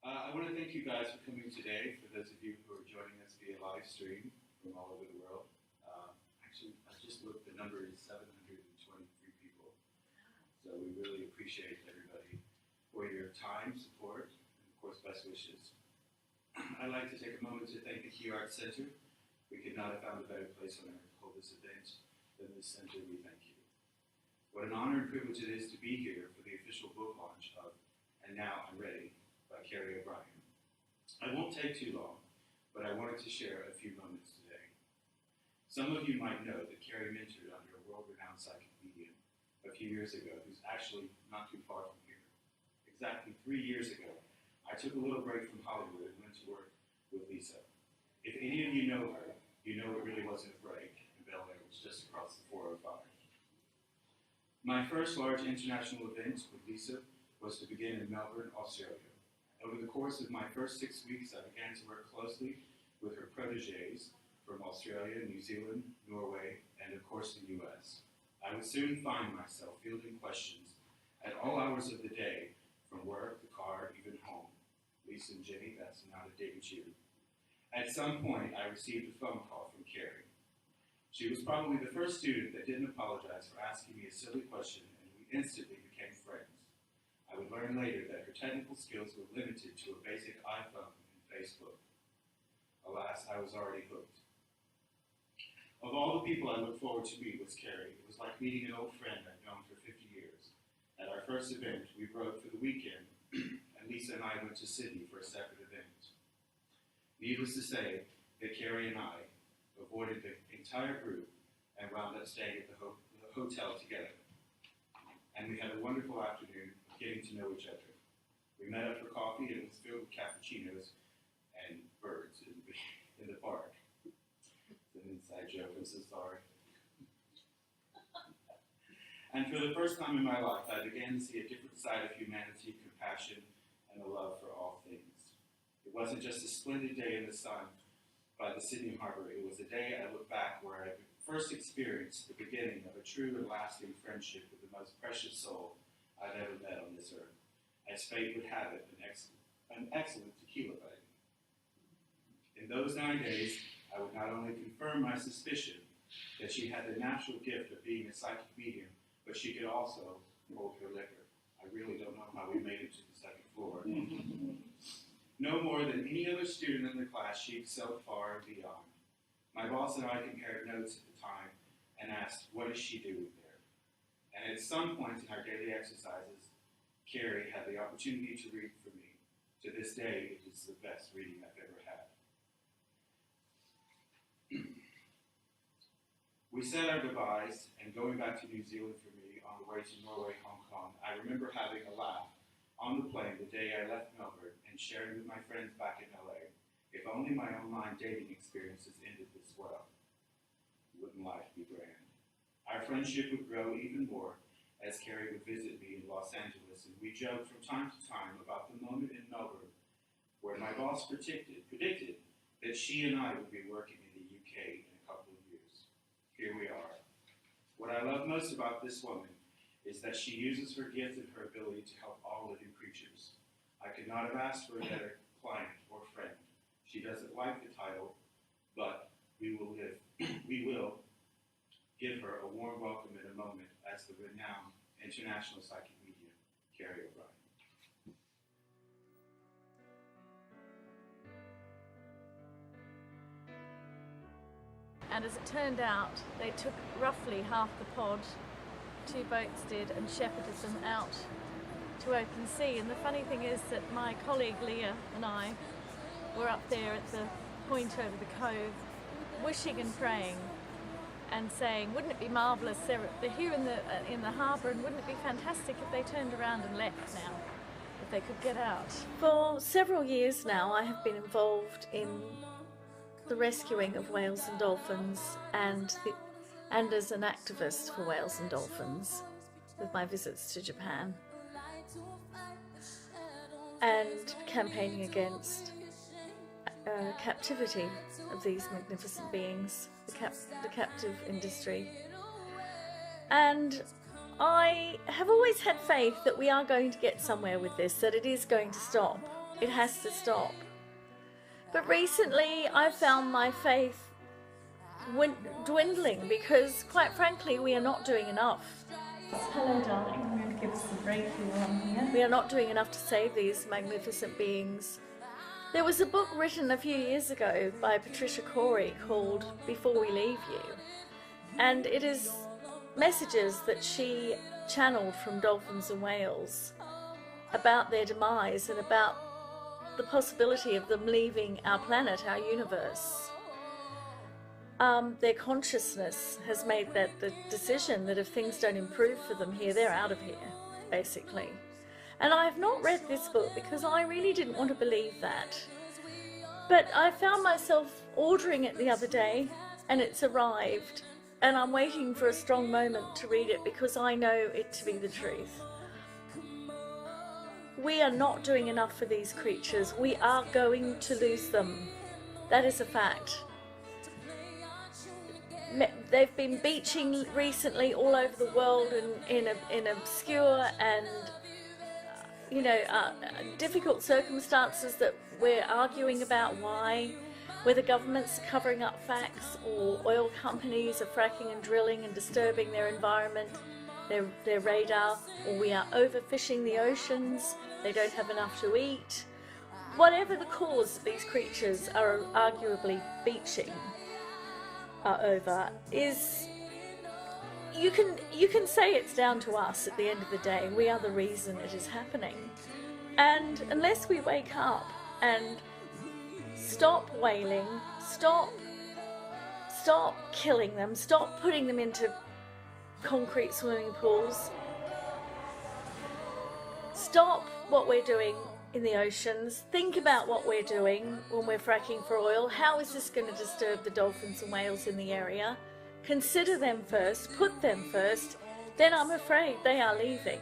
I want to thank you guys for coming today, for those of you who are joining us via live stream from all over the world. Actually, I just looked, the number is 723 people. So we really appreciate everybody for your time, support, and of course, best wishes. I'd like to take a moment to thank the Quay Arts Center. We could not have found a better place on earth to hold this event than this center. We thank you. What an honor and privilege it is to be here for the official book launch of And Now I'm Ready by Kerry O'Brien. I won't take too long, but I wanted to share a few moments today. Some of you might know that Kerry mentored under a world-renowned psychic medium a few years ago, who's actually not too far from here. Exactly 3 years ago, I took a little break from Hollywood and went to work with Lisa. If any of you know her, you know it really wasn't a break, and Bel Air was just across the 405. My first large international event with Lisa was to begin in Melbourne, Australia. Over the course of my first 6 weeks, I began to work closely with her protégés from Australia, New Zealand, Norway, and of course the US. I would soon find myself fielding questions at all hours of the day, from work, the car, even home. Lisa and Jenny, that's not a dig at you. At some point, I received a phone call from Kerry. She was probably the first student that didn't apologize for asking me a silly question, and we instantly became friends. I would learn later that her technical skills were limited to a basic iPhone and Facebook. Alas, I was already hooked. Of all the people I looked forward to meet was Kerry. It was like meeting an old friend I'd known for 50 years. At our first event, we broke for the weekend, and Lisa and I went to Sydney for a separate event. Needless to say that Kerry and I avoided the entire group and wound up staying at the hotel together. And we had a wonderful afternoon of getting to know each other. We met up for coffee, and it was filled with cappuccinos and birds in the park. It's an inside joke, I'm so sorry. And for the first time in my life, I began to see a different side of humanity, compassion, and a love for all things. It wasn't just a splendid day in the sun by the Sydney Harbour. It was a day I look back where I first experienced the beginning of a true and lasting friendship with the most precious soul I've ever met on this earth. As fate would have it, an excellent tequila buddy. In those 9 days, I would not only confirm my suspicion that she had the natural gift of being a psychic medium, but she could also hold her liquor. I really don't know how we made it to the second floor. No more than any other student in the class, she excelled far and beyond. My boss and I compared notes at the time and asked, what is she doing there? And at some point in our daily exercises, Kerry had the opportunity to read for me. To this day, it is the best reading I've ever had. We said our goodbyes, and going back to New Zealand for me on the way to Norway, Hong Kong, I remember having a laugh on the plane the day I left Melbourne and sharing with my friends back in LA. If only my online dating experiences ended this well. Wouldn't life be grand? Our friendship would grow even more as Kerry would visit me in Los Angeles, and we joked from time to time about the moment in Melbourne where my boss predicted that she and I would be working in the UK in a couple of years. Here we are. What I love most about this woman is that she uses her gift and her ability to help all living creatures. I could not have asked for a better client or friend. She doesn't like the title, but we will give her a warm welcome in a moment as the renowned international psychic medium, Kerry O'Brien. And as it turned out, they took roughly half the pod, 2 boats did, and shepherded them out to open sea. And the funny thing is that my colleague Leah and I were up there at the point over the cove, wishing and praying and saying, wouldn't it be marvellous, they're here in the harbour, and wouldn't it be fantastic if they turned around and left now, if they could get out. For several years now, I have been involved in the rescuing of whales and dolphins and as an activist for whales and dolphins with my visits to Japan and campaigning against captivity of these magnificent beings, the captive industry. And I have always had faith that we are going to get somewhere with this, that it is going to stop. It has to stop. But recently I found my faith dwindling because, quite frankly, we are not doing enough. Hello, darling. I'm going to give us some Reiki on here. We are not doing enough to save these magnificent beings. There was a book written a few years ago by Patricia Quay called Before We Leave You, and it is messages that she channeled from dolphins and whales about their demise and about the possibility of them leaving our planet, our universe. Their consciousness has made that the decision that if things don't improve for them here, they're out of here, basically. And I have not read this book because I really didn't want to believe that. But I found myself ordering it the other day, and it's arrived, and I'm waiting for a strong moment to read it because I know it to be the truth. We are not doing enough for these creatures. We are going to lose them. That is a fact. They've been beaching recently all over the world in obscure and difficult circumstances that we're arguing about why, whether governments are covering up facts or oil companies are fracking and drilling and disturbing their environment, their radar, or we are overfishing the oceans, they don't have enough to eat. Whatever the cause these creatures are arguably beaching over is, you can say it's down to us at the end of the day. We are the reason it is happening. And unless we wake up and stop whaling, stop killing them, stop putting them into concrete swimming pools, stop what we're doing in the oceans, think about what we're doing when we're fracking for oil. How is this going to disturb the dolphins and whales in the area? Consider them first, put them first, then I'm afraid they are leaving.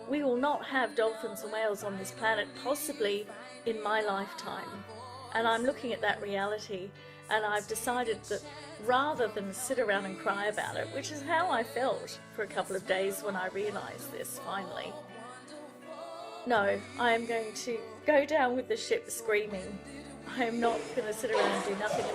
We will not have dolphins and whales on this planet, possibly in my lifetime. And I'm looking at that reality, and I've decided that rather than sit around and cry about it, which is how I felt for a couple of days when I realised this finally, no, I am going to go down with the ship screaming. I am not going to sit around and do nothing.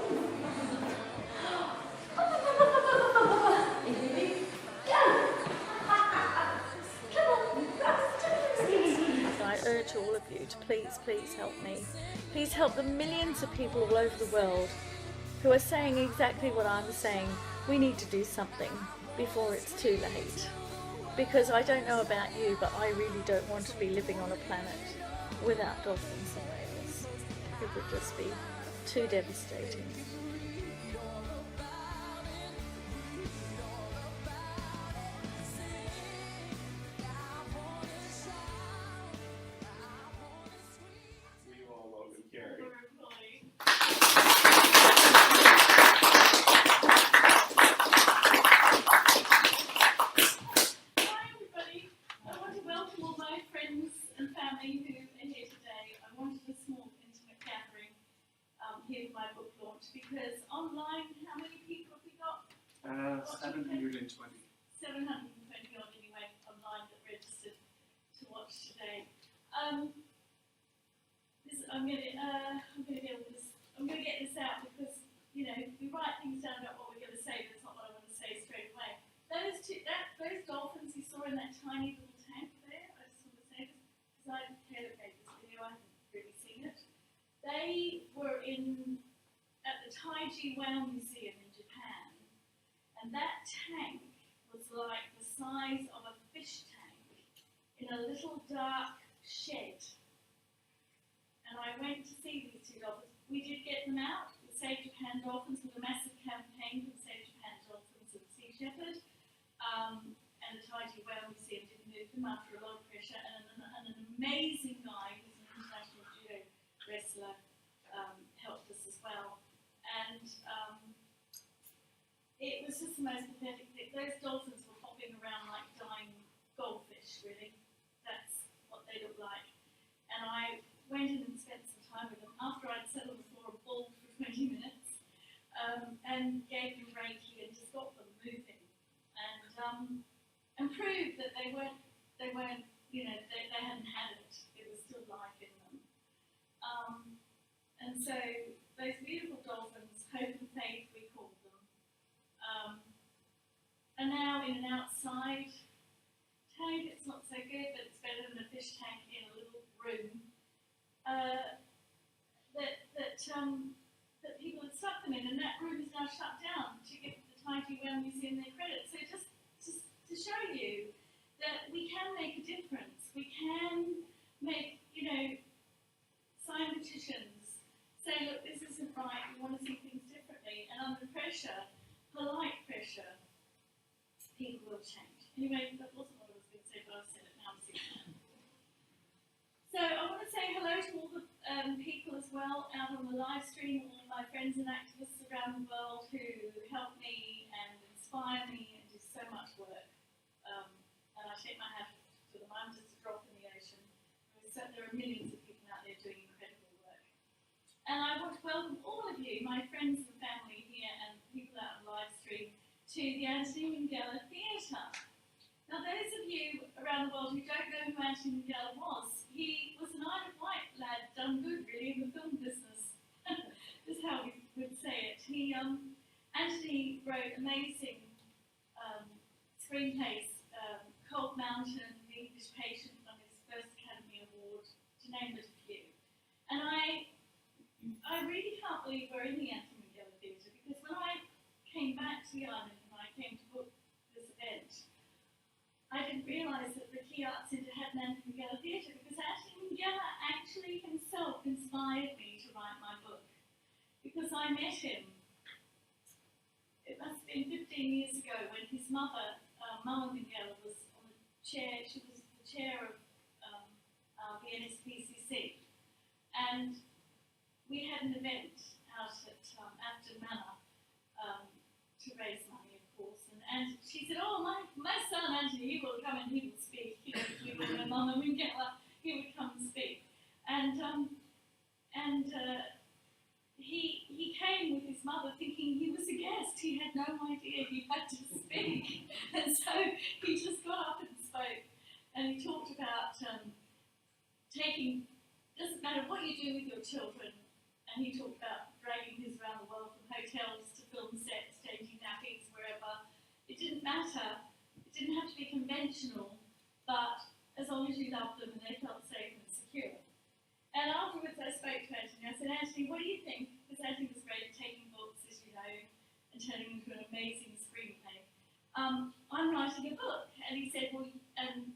I urge all of you to please help me. Please help the millions of people all over the world who are saying exactly what I'm saying. We need to do something before it's too late. Because I don't know about you, but I really don't want to be living on a planet without dolphins and whales. It would just be too devastating. We all welcome Kerry. Because online, how many people have we got? 720. 720 odd anyway online that registered to watch today. I'm going to get this out because we write things down about what we're going to say, but it's not what I want to say straight away. Those dolphins you saw in that tiny little tank there, I just want to say this because I tailor-made this video. I haven't really seen it. They were at the Taiji Whale Museum in Japan, and that tank was like the size of a fish tank in a little dark shed. And I went to see these two dolphins. We did get them out. The Save Japan Dolphins with a massive campaign for the Save Japan Dolphins and Sea Shepherd, and the Taiji Whale Museum did move them after a lot of pressure, and an amazing guy who's an international judo wrestler helped us as well. And it was just the most pathetic thing. Those dolphins were hopping around like dying goldfish, really. That's what they look like. And I went in and spent some time with them after I'd sat on the floor and bawled for 20 minutes, and gave them Reiki and just got them moving. And proved that they hadn't had it. There was still life in them. And so those beautiful dolphins, Hope and Faith, we called them, are now in an outside tank. It's not so good, but it's better than a fish tank in a little room that people had stuck them in, and that room is now shut down to give the Taiji Well Museum their credit. So just to show you that we can make a difference. We can make, sign petitions, say, look, this isn't right, we want to see things differently, and under pressure, polite pressure, people will change. Anyway, that wasn't what I was going to say, but I've said it now. So I want to say hello to all the people as well out on the live stream, all of my friends and activists around the world who help me and inspire me and do so much work. And I take my hat off to them. I'm just a drop in the ocean. There are millions of people out there doing incredible work. And I want to welcome all of you, my friends and family here and people out on live stream, to the Anthony Minghella Theatre. Now those of you around the world who don't know who Anthony Minghella was, he was an Isle of Wight lad, done good really in the film business. Is how we would say it. Anthony wrote amazing screenplays, Cold Mountain, The English Patient, won his first Academy Award, to name but a few. And I really can't believe we're in the Anthony Minghella Theatre, because when I came back to the island and I came to book this event, I didn't realise that the Quay Arts Centre had an Anthony Minghella Theatre, because Anthony Minghella actually himself inspired me to write my book. Because I met him, it must have been 15 years ago, when his mother, Mama Minghella, was on the chair, she was the chair of the NSPCC. And we had an event out at Afton Manor to raise money, of course. And she said, oh, my son Anthony, he will come and he will speak. We will know Mama Minghella, he would come and speak. And he came with his mother thinking he was a guest. He had no idea he had to speak. And so he just got up and spoke. And he talked about doesn't matter what you do with your children. And he talked about dragging his around the world from hotels to film sets, changing nappies, wherever. It didn't matter. It didn't have to be conventional, but as long as you loved them and they felt safe and secure. And afterwards I spoke to Anthony. I said, Anthony, what do you think? Because Anthony was great at taking books, as you know, and turning them into an amazing screenplay. I'm writing a book. And he said, well, and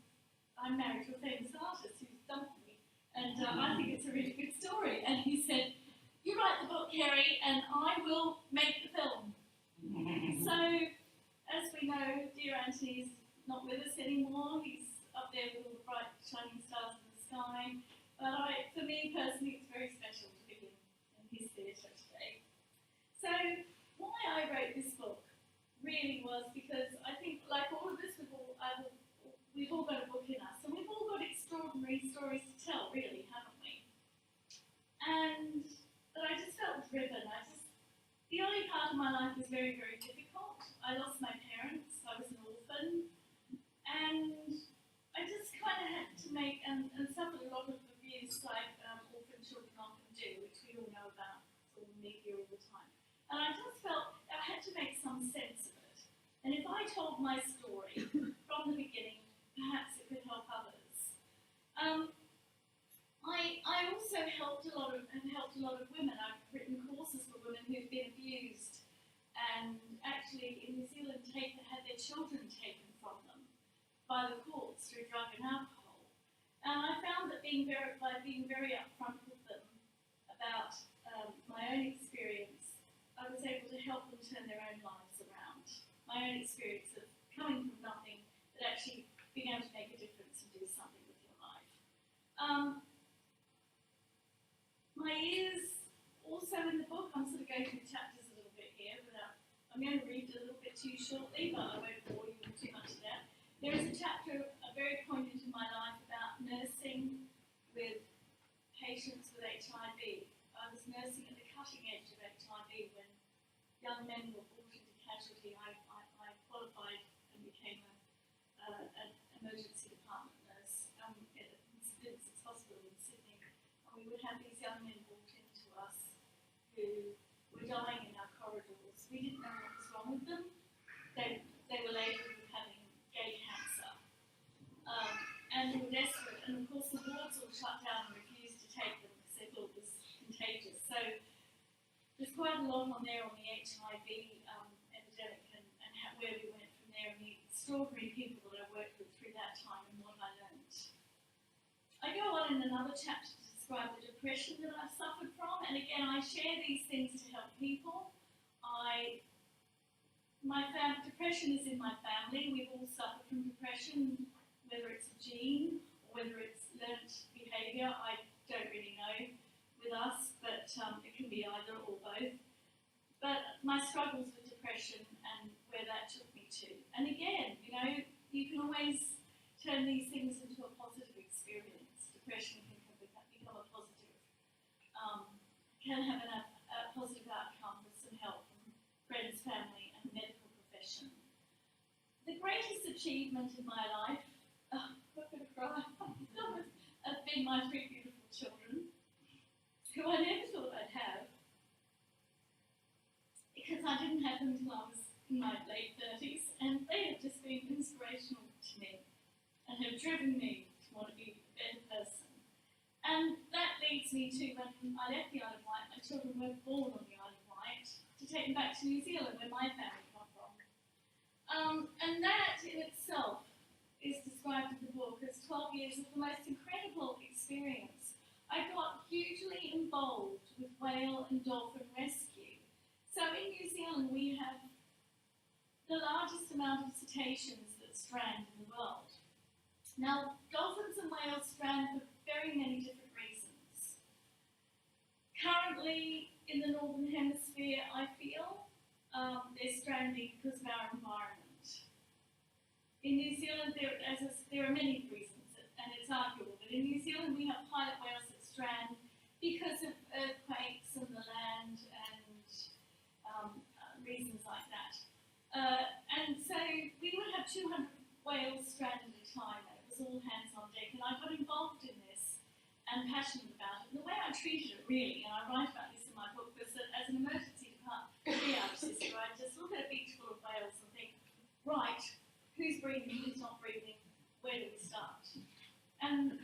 I'm married to a famous artist who's dumped me. And I think it's a really good story. And he said, you write the book, Kerry, and I will make the film. So, as we know, dear Anthony's not with us anymore. He's up there with all the bright, shining stars in the sky. But for me personally, it's very special to be in his theatre today. So, why I wrote this book really was because I think, like all of us, we've all got a book in us, and we've all got extraordinary stories to tell, really, haven't we? And but I just felt driven. The early part of my life was very, very difficult. I lost my parents. I was an orphan, and I just kind of had to make and suffered a lot of abuse, like orphan children often do, which we all know about. It's all in the media all the time. And I just felt I had to make some sense of it. And if I told my story from the beginning, perhaps it could help others. I also helped a lot of women. I've written courses for women who've been abused, and actually in New Zealand had their children taken from them by the courts through drug and alcohol. And I found that by being very upfront with them about my own experience, I was able to help them turn their own lives around. My own experience of coming from nothing, but actually being able to make a difference and do something with your life. My ears also in the book, I'm sort of going through chapters a little bit here, I'm going to read a little bit to you shortly, but I won't bore you with too much of that. There is a chapter, a very poignant in my life, about nursing with patients with HIV. I was nursing at the cutting edge of HIV when young men were brought into casualty. I qualified and became an emergency department nurse at St Vincent's Hospital in Sydney. And we would have these young men brought into us who were dying in our corridors. We didn't know what was wrong with them. They were labelled with having gay cancer. And they were desperate. And of course the wards all shut down and refused to take them because they thought it was contagious. So there's quite a lot on there on the HIV epidemic and where we went from there and the extraordinary people that I worked with through that time and what I learned. I go on in another chapter to describe the depression that I've suffered from, and again I share these things to help people. Depression is in my family. We've all suffered from depression, whether it's a gene or whether it's learnt behaviour. I don't really know with us, but it can be either or both. But my struggles with depression and where that took me to. And again, you know, you can always turn these things into a positive experience. Depression can become a positive, can have a positive outcome with some help from friends, family, and the medical profession. The greatest achievement in my life, I'm going to cry, have been my 3 beautiful children, who I never thought I'd have, because I didn't have them until I was in my late 30s, and they have just been inspirational to me and have driven me to want to be a better person. And that leads me to when I left the Isle of Wight, my children were born on the Isle of Wight, to take them back to New Zealand, where my family come from. And that in itself is described in the book as 12 years of the most incredible experience. I got hugely involved with whale and dolphin rescue. So in New Zealand we have the largest amount of cetaceans that strand in the world. Now, dolphins and whales strand for very many different reasons. Currently, in the Northern Hemisphere, I feel they're stranding because of our environment. In New Zealand, there are many reasons, and it's arguable, but in New Zealand we have pilot whales that strand because of earthquakes and the land and reasons like that. And so we would have 200 whales stranded at a time, and it was all hands on deck, and I got involved in this and passionate about it. And the way I treated it, really, and I write about this in my book, was that as an emergency department triage sister, I'd just look at a beach full of whales and think, right, who's breathing, who's not breathing, where do we start? And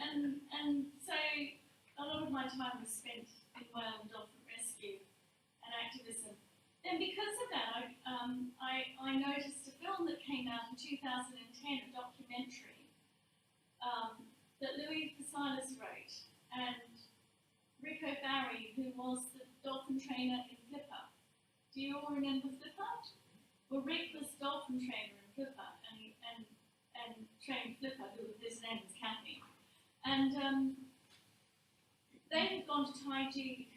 so a lot of my time was spent in whale and dolphin rescue and activism. Then because of that, I noticed a film that came out in 2010, a documentary that Louis Pasilas wrote, and Rico Barry, who was the dolphin trainer in Flipper. Do you all remember Flipper? Well, Rick was dolphin trainer in Flipper, and trained Flipper, his name was Kathy. And they had gone to Taiji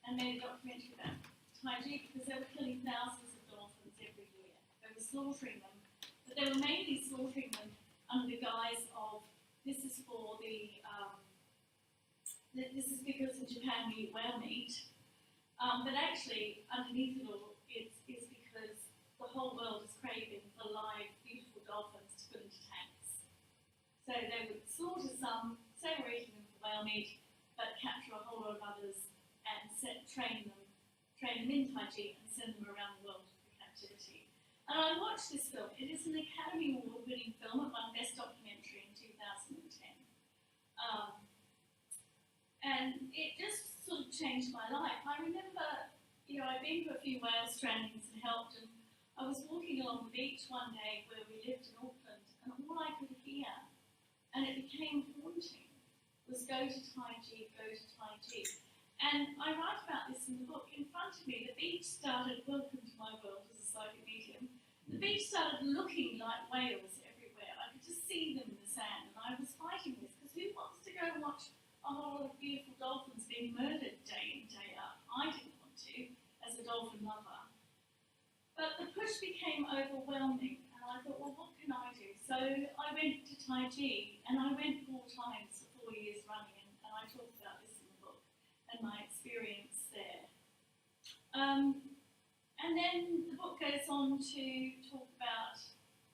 and made a documentary about Taiji because they were killing thousands of dolphins every year. They were slaughtering them, but they were mainly slaughtering them under the guise of this is for the this is because in Japan we eat whale meat, but actually underneath it all is because the whole world is craving for live, beautiful dolphins to put into tanks. So they would slaughter some, say we're eating them for whale meat, but capture a whole lot of others and train them in Taiji and send them around the world for captivity. And I watched this film. It is an Academy Award-winning film. It won Best Documentary in 2010. And it just sort of changed my life. I remember, I'd been to a few whale strandings and helped, and I was walking along the beach one day where we lived in Auckland, and all I could hear, and it became haunting, was go to Taiji, go to Taiji. And I write about this in the book. In front of me, the beach started, welcome to my world as a psychic medium, the beach started looking like whales everywhere. I could just see them in the sand, and I was fighting this, because who wants to go and watch a whole lot of beautiful dolphins being murdered day in, day out? I didn't want to, as a dolphin lover. But the push became overwhelming, and I thought, well, what can I do? So I went to Taiji, and I went 4 times for 4 years running, and I talked about this in the book, and my experience there. And then the book goes on to talk about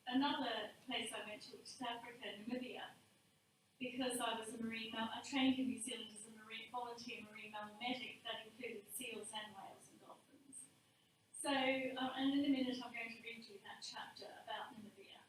another place I went to, which is Africa, Namibia, because I was a marine mammal. I trained in New Zealand as a volunteer marine mammal medic, So, and in a minute I'm going to read you that chapter about Namibia.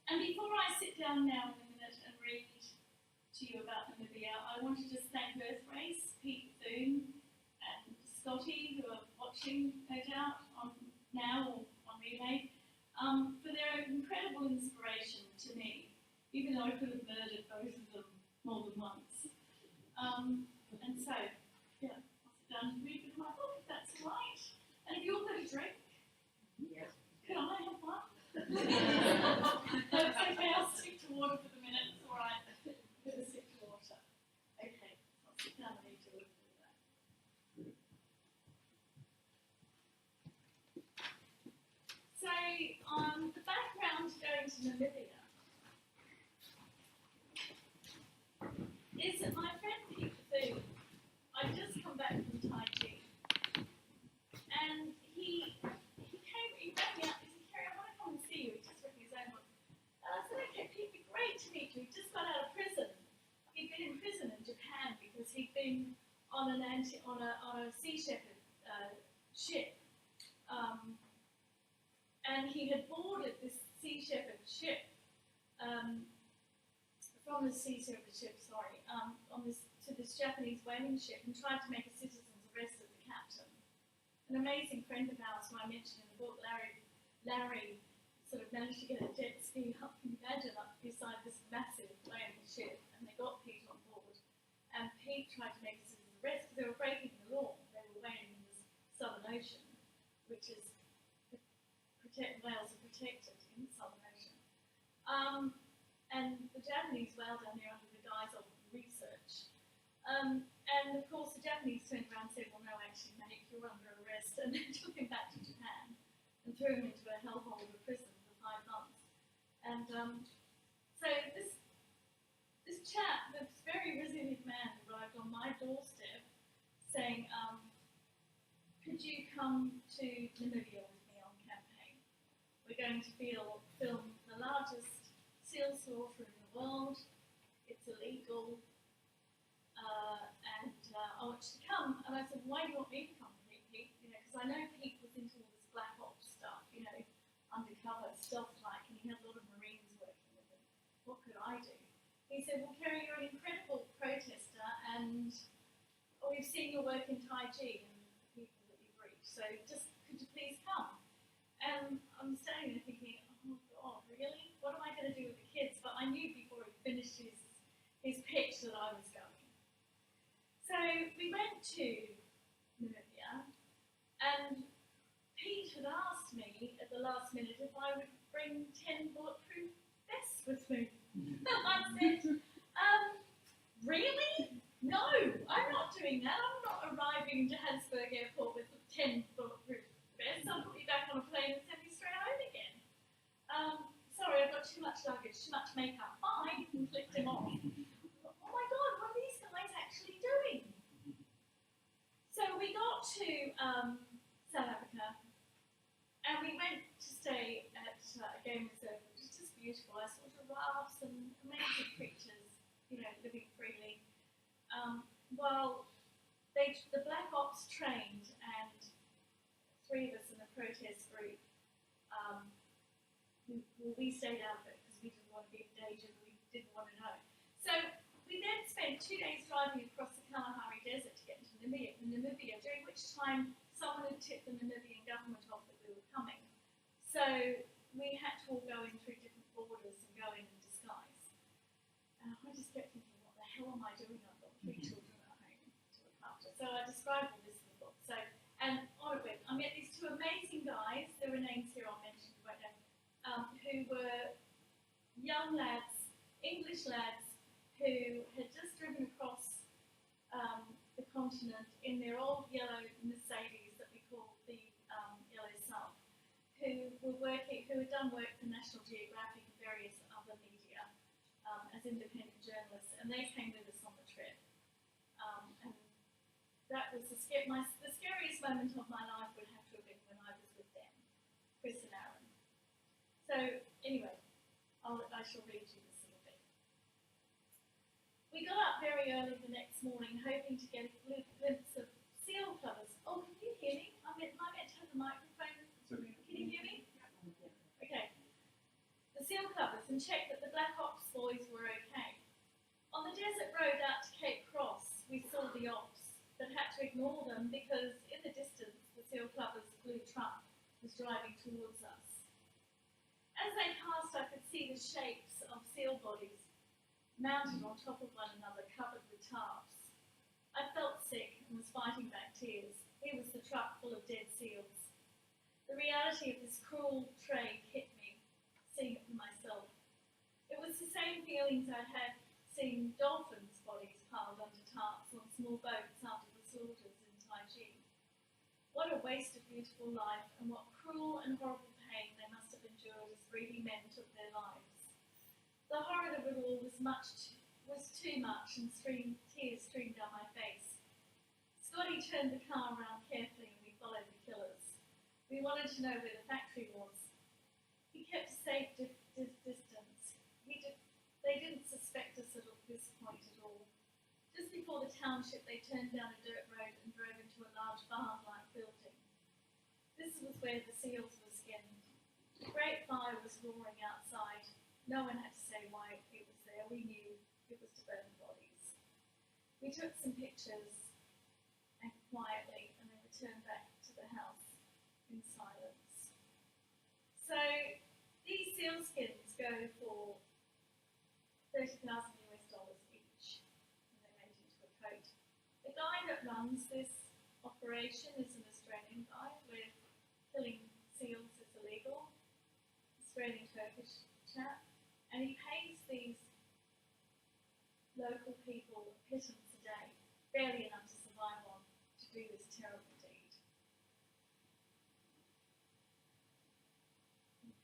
And before I sit down now in a minute and read to you about Namibia, I want to just thank Earthrace, Pete Thune, and Scotty, who are watching, no doubt, on now or on relay, for their incredible inspiration to me, even though I could have murdered both of them more than once. And so, yeah, I'll sit down and read with my book, if that's all right. And if you're going to drink, Yes. can I have one? That's okay, I'll stick to water for the minute, it's all right. I'm going to stick to water. Okay, I'll sit down and read you a little bit of that. So, the background to going to Namibia is that my friend Pete Thune, I'd just come back from Tai Chi, and he rang me up, he said, Kerry, I want to come and see you. He'd just written his own book. And I said, okay, Pete, it'd be great to meet you. He'd just got out of prison. He'd been in prison in Japan because he'd been on a Sea Shepherd ship. And he had boarded this Sea Shepherd ship, from the Sea Shepherd ship, to this Japanese whaling ship, and tried to make a citizen's arrest of the captain. An amazing friend of ours who I mentioned in the book, Larry sort of managed to get a jet ski up, can you imagine, up beside this massive whaling ship, and they got Pete on board. And Pete tried to make a citizen's arrest because they were breaking the law. They were whaling in the Southern Ocean, which is whales are protected in the Southern Ocean. And the Japanese whaled down there under the guise of research. And of course the Japanese turned around and said, well no, actually mate, you're under arrest, and they took him back to Japan and threw him into a hellhole of a prison for 5 months. And so this chap, this very resilient man, arrived on my doorstep saying, could you come to Namibia with me on campaign? We're going to film the largest seal slaughter in the world. It's illegal, and I want you to come. And I said, why do you want me to come, Pete? You know, because I know Pete was into all this black ops stuff, you know, undercover, stealth-like, and he had a lot of Marines working with him. What could I do? He said, well, Kerry, you're an incredible protester, and we've seen your work in Tai Chi and the people that you've reached, so just could you please come? And I'm standing there thinking, oh God, really? What am I going to do with the kids? But I knew before he finished his pitch that I was going. So we went to Namibia, and Pete had asked me at the last minute if I would bring 10 bulletproof vests with me. I said, really? No, I'm not doing that. I'm not arriving to Johannesburg Airport with 10 bulletproof vests. I'll put you back on a plane and send you straight home again. Sorry, I've got too much luggage, too much makeup. Bye, and clicked him off. Oh my God, what are these guys actually doing? So we got to South Africa, and we went to stay at a game reserve, which is just beautiful. I saw giraffes and amazing creatures, you know, living freely. While the Black Ops trained, and 3 of us in the protest group, we stayed out of it because we didn't want to be in danger, we didn't want to know. So we then spent 2 days driving across the Kalahari Desert to get into Namibia, during which time someone had tipped the Namibian government off that we were coming. So we had to all go in through different borders and go in disguise. And I just kept thinking, what the hell am I doing? I've got 3 children at home to look after. So I described all this in the book. So, and on it went. I met these 2 amazing guys, there were names here I'll mention, who were young lads, English lads, who had just driven across the continent in their old yellow Mercedes that we call the Yellow Sun, who had done work for National Geographic and various other media as independent journalists, and they came with us on the trip. And that was the scariest moment of my life would have to have been when I was with them, Chris and Aaron. So anyway, I shall read you this little bit. We got up very early the next morning, hoping to get a glimpse of seal plovers. Oh, can you hear me? I'm at ignore them because in the distance the seal clubber's blue truck was driving towards us. As they passed, I could see the shapes of seal bodies mounted on top of one another, covered with tarps. I felt sick and was fighting back tears. Here was the truck full of dead seals. The reality of this cruel trade hit me, seeing it for myself. It was the same feelings I'd had seeing dolphins' bodies piled under tarps on small boats after the slaughters in Taiji. What a waste of beautiful life, and what cruel and horrible pain they must have endured as greedy men took their lives. The horror of it all was too much, and tears streamed down my face. Scotty turned the car around carefully, and we followed the killers. We wanted to know where the factory was. He kept a safe distance. They didn't suspect us at this point at all. Just before the township, they turned down a dirt road and drove into a large barn-like building. This was where the seals were skinned. A great fire was roaring outside. No one had to say why it was there. We knew it was to burn bodies. We took some pictures and quietly, and then returned back to the house in silence. So these seal skins go for $30,000 each, and they're made into a coat. The guy that runs this operation is an Australian guy, where killing seals is illegal. Australian-Turkish chap, and he pays these local people a pittance a day, barely enough to survive on, to do this terrible deed. Okay.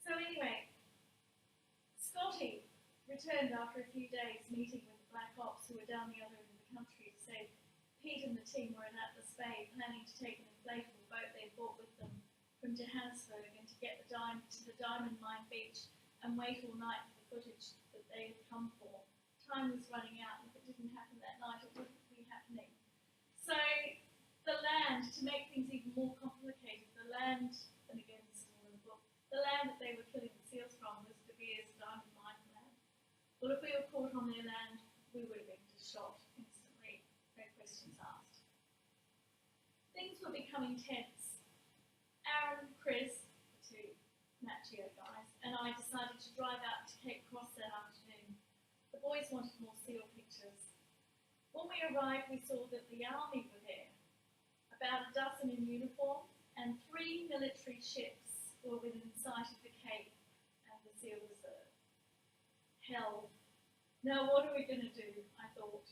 So anyway, Scotty returned after a few days meeting with the Black Ops who were down the other end of the country to say Pete and the team were in Atlas Bay planning to take an inflatable boat they brought with them from Johannesburg and to get to the Diamond Mine Beach and wait all night for the footage that they had come for. Time was running out, and if it didn't happen that night, it wouldn't be happening. So the land, to make things even more complicated, the land, and again this is all in the book, the land that they were killing the seals from was De Beers Diamond Mine land. Well, if we were caught on their land, we would have been just shot instantly, no questions asked. Things were becoming tense. Aaron, Chris, the two Machio guys, and I decided to drive out to Cape Cross that afternoon. The boys wanted more seal pictures. When we arrived, we saw that the army were there, about a dozen in uniform, and 3 military ships were within sight of the Cape and the seal reserve. Hell. Now what are we going to do, I thought.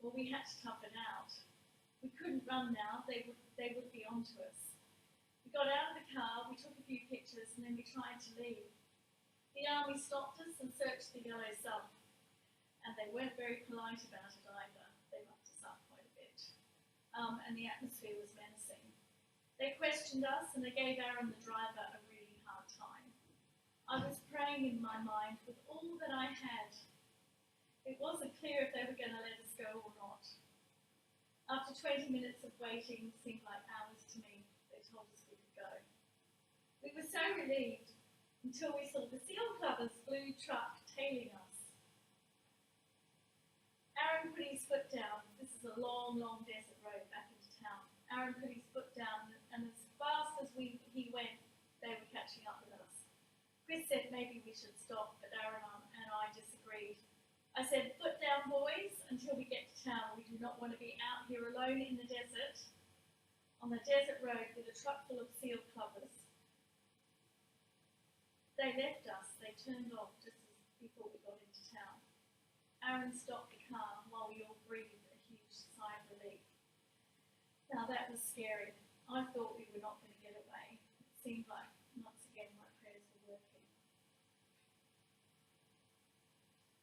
Well, we had to tough it out. We couldn't run now, they would be onto us. We got out of the car, we took a few pictures, and then we tried to leave. The army stopped us and searched the yellow sub, and they weren't very polite about it either. They roughed us up quite a bit, and the atmosphere was menacing. They questioned us, and they gave Aaron, the driver, a really hard time. I was praying in my mind with all that I had. It wasn't clear if they were going to let us go or not. After 20 minutes of waiting, seemed like hours to me, they told us we could go. We were so relieved until we saw the seal clubber's blue truck tailing us. Aaron put his foot down. This is a long, long desert road back into town. Aaron put his foot down, and as fast as he went, they were catching up with us. Chris said maybe we should stop, but Aaron and I disagreed. I said, foot down, boys, until we get to town. We do not want to be out here alone in the desert, on the desert road with a truck full of seal clubbers. They left us. They turned off just as before we got into town. Aaron stopped the car while we all breathed a huge sigh of relief. Now that was scary. I thought we were not going to get away. It seemed like, once again, my prayers were working.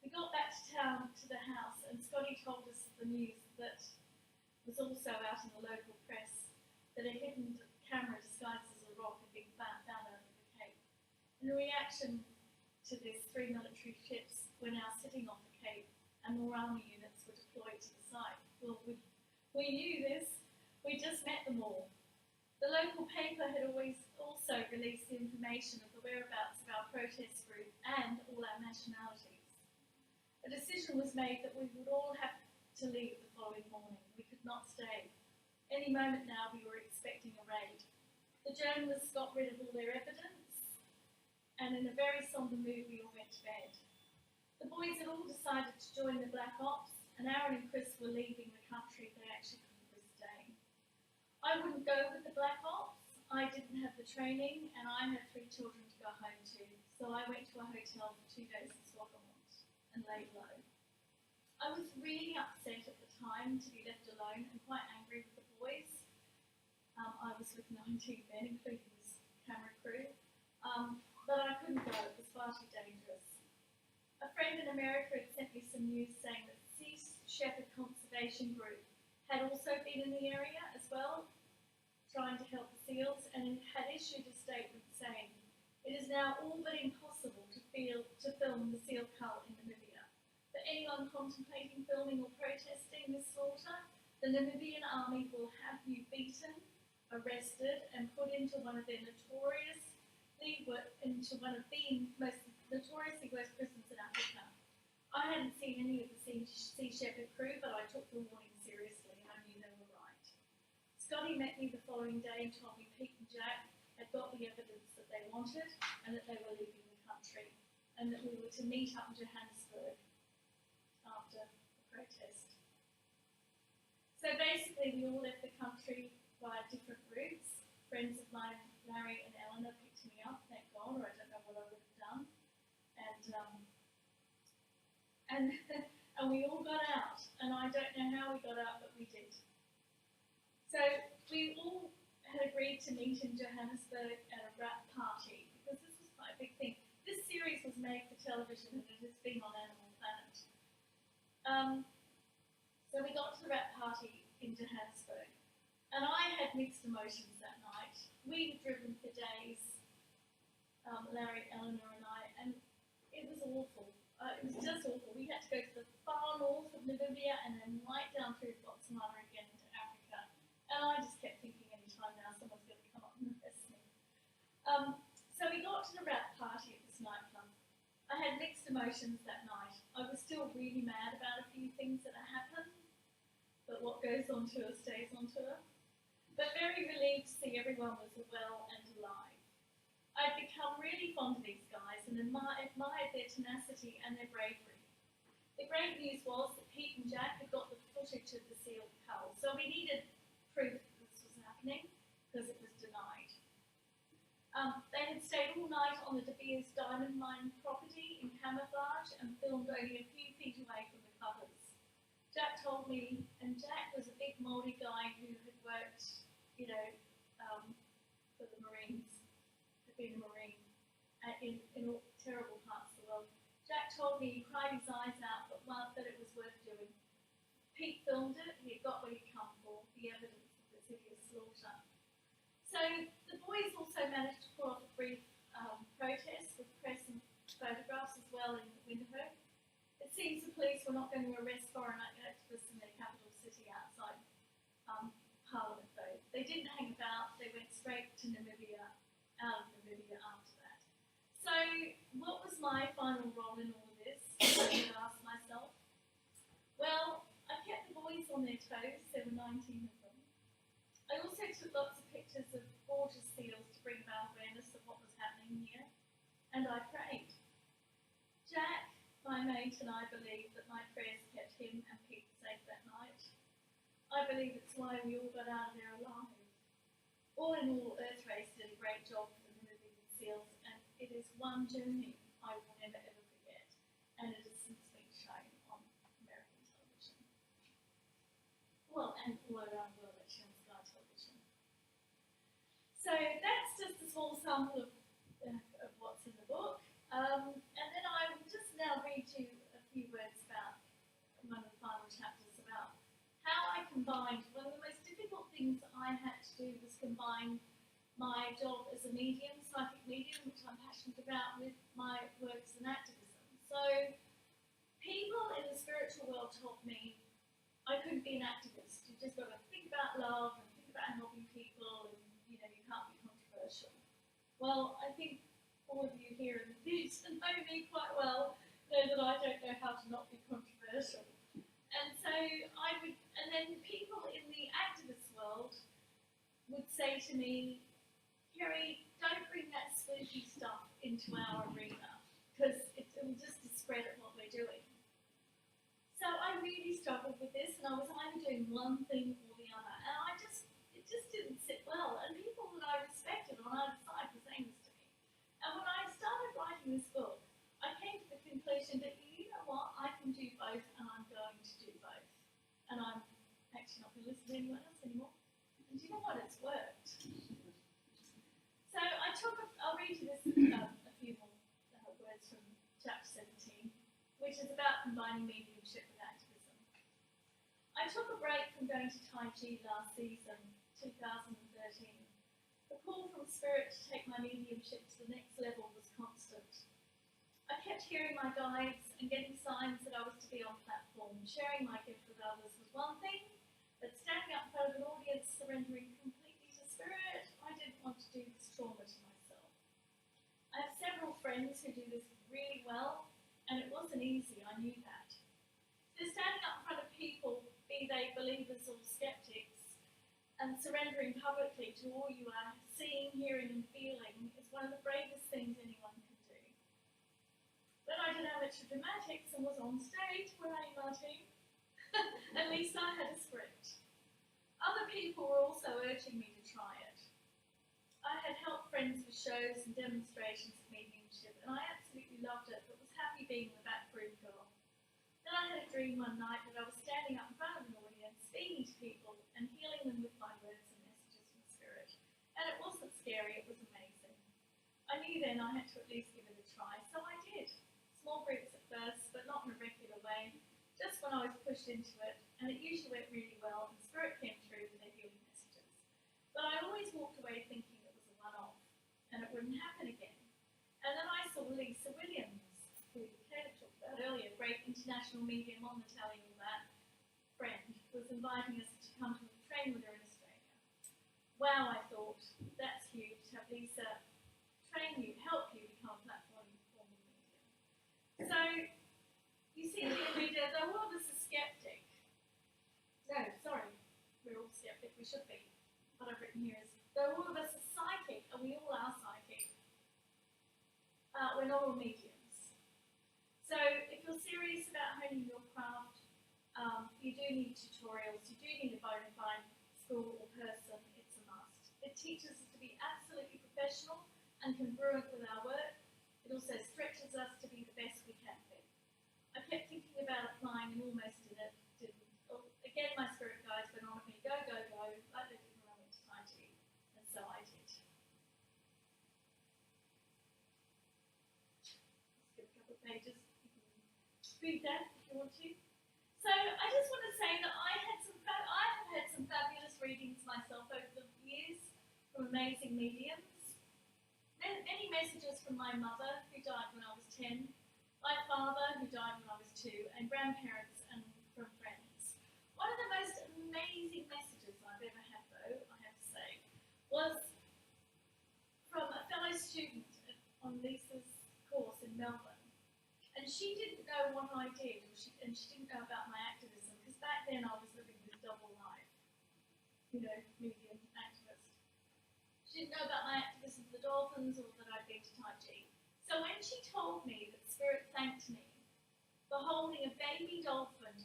We got back to town, to the house, and Scotty told us the news that was also out in the local press, that a hidden camera disguised as a rock had been found out of the Cape. In reaction to this, 3 military ships were now sitting off the Cape, and more army units were deployed to the site. Well, we knew this. We just met them all. The local paper had always also released the information of the whereabouts of our protest group and all our nationalities. A decision was made that we would all have to leave the following morning. We could not stay. Any moment now we were expecting a raid. The journalists got rid of all their evidence, and in a very sombre mood we all went to bed. The boys had all decided to join the Black Ops, and Aaron and Chris were leaving the country. They actually couldn't risk staying. I wouldn't go with the Black Ops. I didn't have the training, and I had 3 children to go home to, so I went to a hotel for 2 days in Swaziland and laid low. I was really upset at the time to be left alone and quite angry with the boys. I was with 19 men, including this camera crew, but I couldn't go. It was far too dangerous. A friend in America had sent me some news saying that the Sea Shepherd Conservation Group had also been in the area as well, trying to help the seals, and it had issued a statement saying, "It is now all but impossible to film the seal cull in Namibia. For anyone contemplating filming or protesting this slaughter, the Namibian army will have you beaten, arrested, and put into one of the most notoriously worst prisons in Africa." I hadn't seen any of the Sea Shepherd crew, but I took the warning seriously, and I knew they were right. Scotty met me the following day and told me Pete and Jack had got the evidence that they wanted and that they were leaving the country, and that we were to meet up in Johannesburg after the protest. So basically we all left the country via different routes. Friends of mine, Larry and Eleanor, picked me up, thank God, or I don't know what I would have done. And we all got out, and I don't know how we got out, but we did. So we all had agreed to meet in Johannesburg at a rap party, because this was quite a big thing. This series was made for television, and it has been on Animal Planet. So we got to the rap party in Johannesburg, and I had mixed emotions that night. We had driven for days, Larry, Eleanor and I, and it was awful. It was just awful. We had to go to the far north of Namibia and then right down through Botswana again into Africa. And I just kept thinking, any time now someone's going to come up and arrest me. So we got to the rap party at this nightclub. I had mixed emotions that night. I was still really mad about a few things that had happened, but what goes on tour stays on tour. But very relieved to see everyone was well and alive. I'd become really fond of these guys and admired their tenacity and their bravery. The great news was that Pete and Jack had got the footage of the seal cull, so we needed proof that this was happening because it was denied. They had stayed all night on the De Beers diamond mine property in camouflage and filmed only a few feet away from the covers. Jack told me, and Jack was a big Māori guy who had worked, for the Marines, had been a Marine in all terrible parts of the world. Jack told me he cried his eyes out, but it was worth doing. Pete filmed it, he had got what he'd come for, the evidence of this hideous slaughter. So the boys also managed to pull off a brief protest with press and photographs as well in Windhoek. It seems the police were not going to arrest foreign activists in their capital city outside Parliament though. They didn't hang about, they went straight to Namibia, out of Namibia after that. So what was my final role in all of this? I would ask myself. Well, I kept the boys on their toes, there were 19 of them. I also took lots of pictures of gorgeous seals to bring about awareness of what was happening here, and I prayed. Jack, my mate, and I believe that my prayers kept him and Pete safe that night. I believe it's why we all got out of there alive. All in all, Earthrace did a great job for the Namibian seals, and it is one journey I will never ever forget, and it has since been shown on American television. Well, and all around the world actually on Sky Television. So that's just a small sample of what's in the book. And then I will just now read you a few words about one of the final chapters about how I combined, one of the most difficult things I had to do was combine my job as a medium, psychic medium, which I'm passionate about, with my work as an activism. So people in the spiritual world told me I couldn't be an activist. You just got to think about love and think about helping people, and you can't be controversial. Well, I think all of you here in the theatre know me quite well, know that I don't know how to not be controversial. And so and then people in the activist world would say to me, Kerry, don't bring that spooky stuff into our arena, because it will just discredit what we're doing. So I really struggled with this, and I was either doing one thing or the other, and it just didn't sit well. And people that I respected on either side were saying this to me. And when I started writing this book, I came to the conclusion that, you know what, I can do both, and I'm going to do both. And I'm actually not going to listen to anyone else anymore. And do you know what? It's worked. So I'll read you this, a few more words from chapter 17, which is about combining mediumship with activism. I took a break from going to Tai Chi last season, 2013. The call from Spirit to take my mediumship to the next level was constant. I kept hearing my guides and getting signs that I was to be on platform. Sharing my gift with others was one thing, but standing up in front of an audience, surrendering completely to Spirit, I didn't want to do this trauma to myself. I have several friends who do this really well, and it wasn't easy, I knew that. So standing up in front of people, be they believers or skeptics, and surrendering publicly to all you are seeing, hearing and feeling is one of the bravest things anyone can do. When I did amateur dramatics and was on stage, where are you, Martin? At least I had a script. Other people were also urging me to try it. I had helped friends with shows and demonstrations of mediumship, and I absolutely loved it, but was happy being the backroom girl. Then I had a dream one night that I was standing up in front of an audience, speaking to people, and healing them with my words and messages from Spirit. And it wasn't scary, it was amazing. I knew then I had to at least give it a try, so I did. Small groups at first, but not in a regular way, just when I was pushed into it, and it usually went really well, and Spirit came through with their healing messages. But I always walked away thinking it was a one-off, and it wouldn't happen again. And then I saw Lisa Williams, who Caleb talked about earlier, great international medium on the telling all that, friend, was inviting us to come to train with her in Australia. Wow, I thought, that's huge to have Lisa train you, help you become a platform medium. So, you see the reader, though all of us are skeptic. No, sorry, we're all skeptic, we should be. What I've written here is, though all of us are psychic, and we all are psychic, we're not all mediums. So if you're serious about honing your craft, you do need tutorials, you do need a bona fide school or person, it's a must. It teaches us to be absolutely professional and congruent with our work. It also stretches us to be the best we can be. I kept thinking about applying and almost didn't. Again, my spirit guides went on at me, go, go, go, like they did when I went to Tai Chi, and so I did. Skip a couple of pages, you can read that if you want to. So I just want to say that I have had some fabulous readings myself over the years from amazing mediums. Many messages from my mother, who died when I was 10, my father, who died when I was 2, and grandparents and from friends. One of the most amazing messages I've ever had, though, I have to say, was from a fellow student on Lisa's course in Melbourne. And she didn't know what I did, and she didn't know about my activism, because back then I was living this double life, medium activist. She didn't know about my activism for the dolphins or that I'd been to Tai Chi. So when she told me that Spirit thanked me for holding a baby dolphin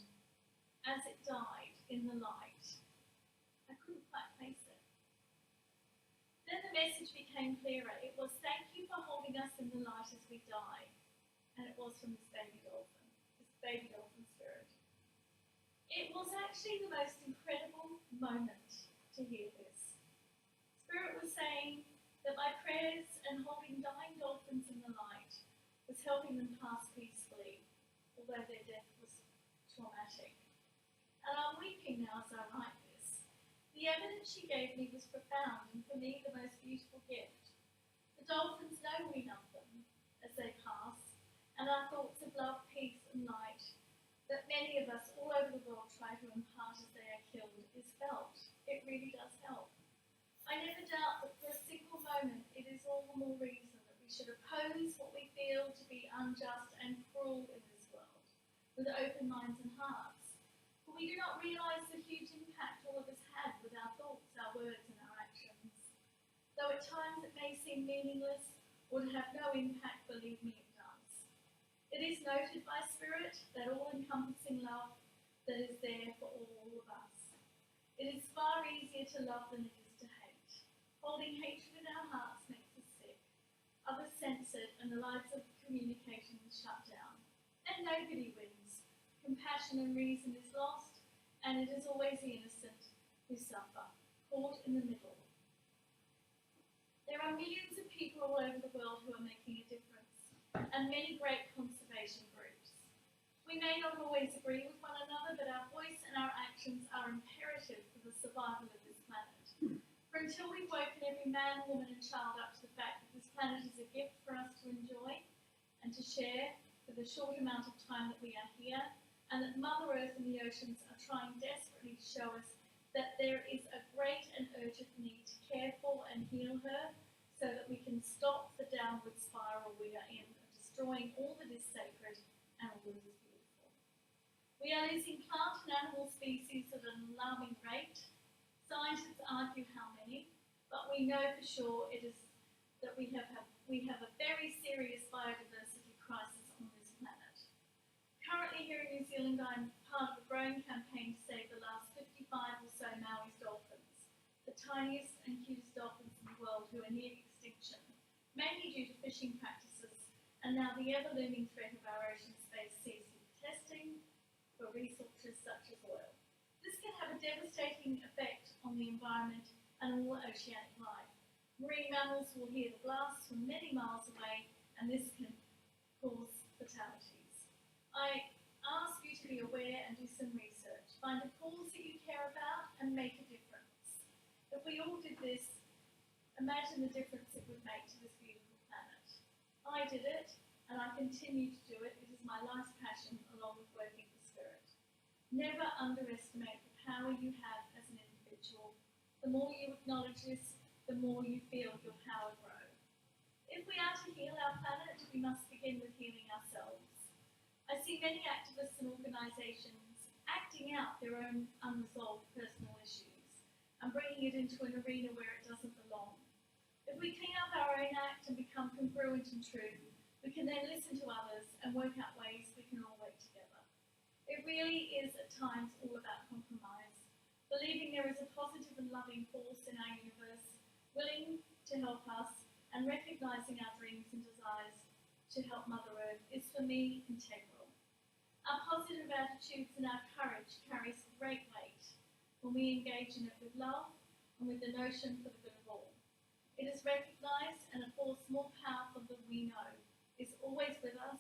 as it died in the light, I couldn't quite place it. Then the message became clearer. It was, thank you for holding us in the light as we die. And it was from this baby dolphin spirit. It was actually the most incredible moment to hear this. Spirit was saying that my prayers and holding dying dolphins in the light was helping them pass peacefully, although their death was traumatic. And I'm weeping now as I write this. The evidence she gave me was profound, and for me the most beautiful gift. The dolphins know we love them as they pass, and our thoughts of love, peace and light that many of us all over the world try to impart as they are killed is felt. It really does help. I never doubt that for a single moment it is all the more reason that we should should oppose what we feel to be unjust and cruel in this world, with open minds and hearts. But we do not realise the huge impact all of us have with our thoughts, our words and our actions. Though at times it may seem meaningless or to have no impact, believe me, it does. It is noted by Spirit, that all-encompassing love that is there for all of us. It is far easier to love than it is to hate. Holding hatred in our hearts makes us sick, others censored, and the lives of communication shut down. And nobody wins. Compassion and reason is lost, and it is always the innocent who suffer, caught in the middle. There are millions of people all over the world who are making a difference, and many great conservation groups. We may not always agree with one another, but our voice and our actions are imperative for the survival of this planet. For until we've woken every man, woman and child up to the fact that this planet is a gift for us to enjoy and to share for the short amount of time that we are here, and that Mother Earth and the oceans are trying desperately to show us that there is a great and urgent need to care for and heal her, so that we can stop the downward spiral we are in, destroying all that is sacred and all that is beautiful. We are losing plant and animal species at an alarming rate. Scientists argue how many, but we know for sure it is that we have a very serious biodiversity crisis on this planet. Currently here in New Zealand, I'm part of a growing campaign to save the last 55 or so Maoris dolphins, the tiniest and cutest dolphins in the world who are near extinction, mainly due to fishing practices, and now the ever-looming threat of our ocean space seafood testing for resources such as oil. This can have a devastating effect on the environment and all oceanic life. Marine mammals will hear the blasts from many miles away, and this can cause fatalities. I ask you to be aware and do some research. Find a cause that you care about and make a difference. If we all did this, imagine the difference it would make to this beautiful planet. I did it, and I continue to do it. It is my life's passion, along with working for Spirit. Never underestimate the power you have as an individual. The more you acknowledge this, the more you feel your power grow. If we are to heal our planet, we must begin with healing ourselves. I see many activists and organisations acting out their own unresolved personal issues and bringing it into an arena where it doesn't belong. If we clean up our own act and become congruent and true, we can then listen to others and work out ways we can all work together. It really is at times all about compromise, believing there is a positive and loving force in our universe, willing to help us, and recognising our dreams and desires to help Mother Earth is for me integral. Our positive attitudes and our courage carries great weight when we engage in it with love and with the notion for the good of all. It is recognised, and a force more powerful than we know is always with us,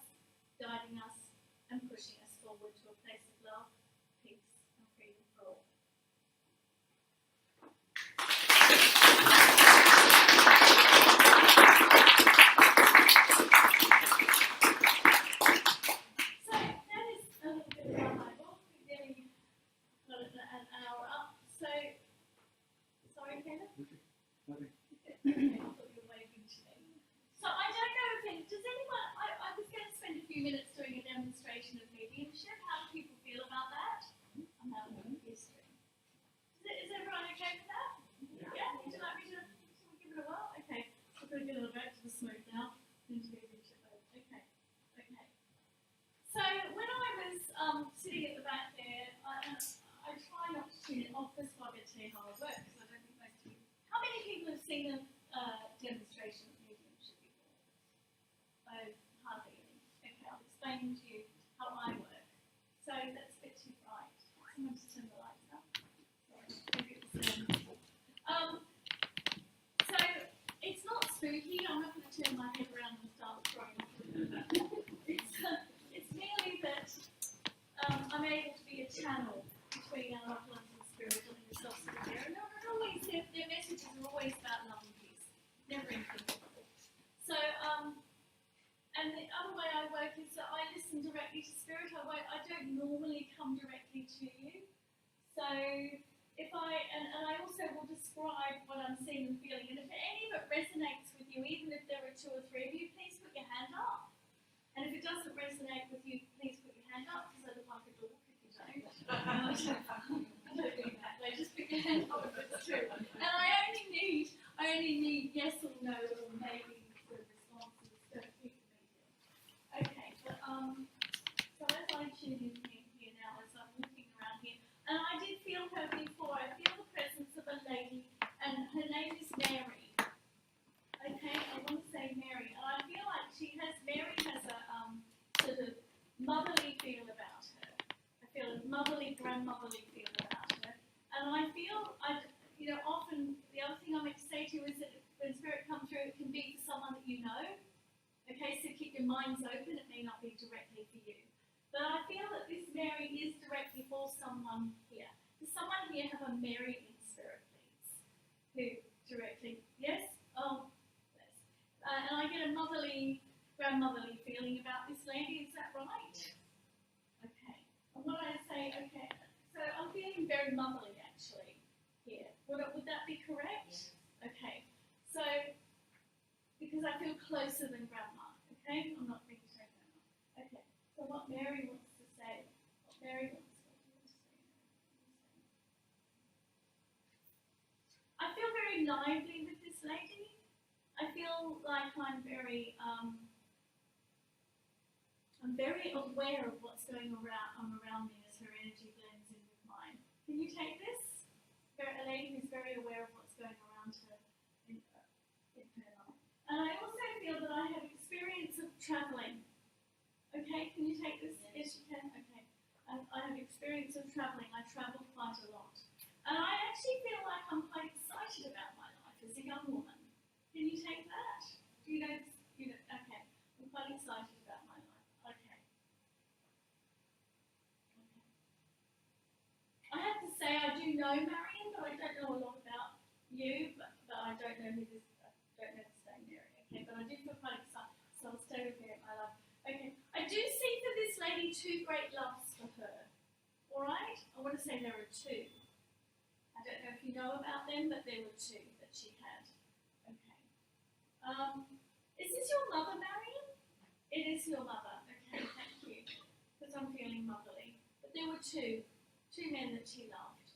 guiding us and pushing us forward to a place of love, peace and freedom for all. So that is a little bit about my book. We've nearly got it an hour up. So, sorry, Kenneth? Okay, I thought you were waving to me. So I don't know if does anyone, I was going to spend a few minutes doing a demonstration of mediumship. How do people feel about that? I'm having a history. Is everyone okay with that? Yeah? Would you like me to give it a whirl? Okay. I'm going to get it back to the smooth now. Into mediumship mode. Okay. Okay. So when I was sitting at the back there, I try not to tune it off this while I tell you how I work, because I don't think most people. How many people have seen a demonstration of mediumship before? Hardly any. Okay, I'll explain to you how I work. So that's a bit too bright. Someone just turn the lights up. Sorry, maybe it was so it's not spooky. I'm not going to turn my head around and start throwing. It's merely that I'm able to be a channel between our loved ones and spirit and the self there. And always their messages are always about love and peace. Never anything difficult. So and the other way I work is that I listen directly to spirit. I don't normally come directly to you. So and I also will describe what I'm seeing and feeling, and if any of it resonates with you, even if there are 2 or 3 of you, please put your hand up. And if it doesn't resonate with you, please put your hand up, because I look like a dork if you don't. I don't do that. Like, just put your hand up if it's true. And I only need yes or no or maybe sort of responses. Don't keep the meeting. Okay, but so as I tune in here now, as I'm looking around here, and I did feel her before. I feel the presence of a lady, and her name is Mary. Okay, I want to say Mary, and I feel like Mary has a sort of motherly feel about her. I feel a motherly, grandmotherly feel about her, and I feel, often the other thing I meant to say to you is that when spirit comes through, it can be for someone that you know. Okay, so keep your minds open. It may not be directly for you, but I feel that this Mary is directly for someone here. Does someone here have a Mary in spirit, please? Who directly? Yes. Oh. And I get a motherly, grandmotherly feeling about this lady, is that right? Okay. And when I say, okay, so I'm feeling very motherly actually here. Would that be correct? Okay. So, because I feel closer than grandma, okay? I'm not being so grandma. Okay. So what Mary wants to say, what do you want to say? I feel very lively with this lady. I feel like I'm very aware of what's going around me as her energy blends in with mine. Can you take this? A lady who's very aware of what's going around her in her life. And I also feel that I have experience of travelling. Okay, can you take this? Yes, you can. Okay. I have experience of travelling. I travel quite a lot. And I actually feel like I'm quite excited about my life as a young woman. Can you take that? Do you know? Okay. I'm quite excited about my life. Okay. I have to say I do know Marion, but I don't know a lot about you. But I don't know who this. I don't know this name, Mary. Okay, but I do feel quite excited, so I'll stay with her in my life. Okay. I do see for this lady 2 great loves for her. All right. I want to say there are 2. I don't know if you know about them, but there were 2 that she had. Is this your mother, Marion? It is your mother. Okay, thank you. Because I'm feeling motherly. But there were 2 men that she loved.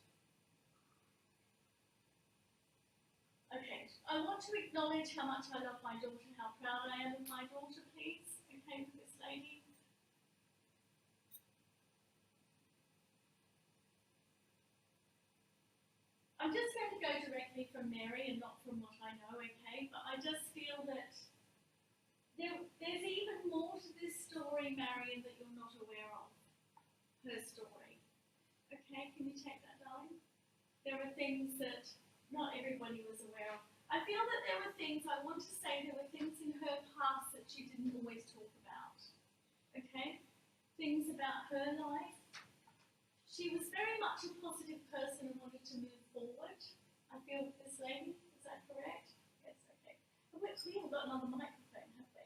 Okay, I want to acknowledge how much I love my daughter, how proud I am of my daughter, please. Okay, for this lady. I'm just going to go directly from Mary and not from what I know, okay? But I just feel that there's even more to this story, Marion, that you're not aware of. Her story. Okay, can you take that, darling? There are things that not everybody was aware of. I feel that there were things, I want to say there were things in her past that she didn't always talk about. Okay? Things about her life. She was very much a positive person and wanted to move forward. I feel with this lady, is that correct? Yes, okay. But we haven't got another microphone, have we?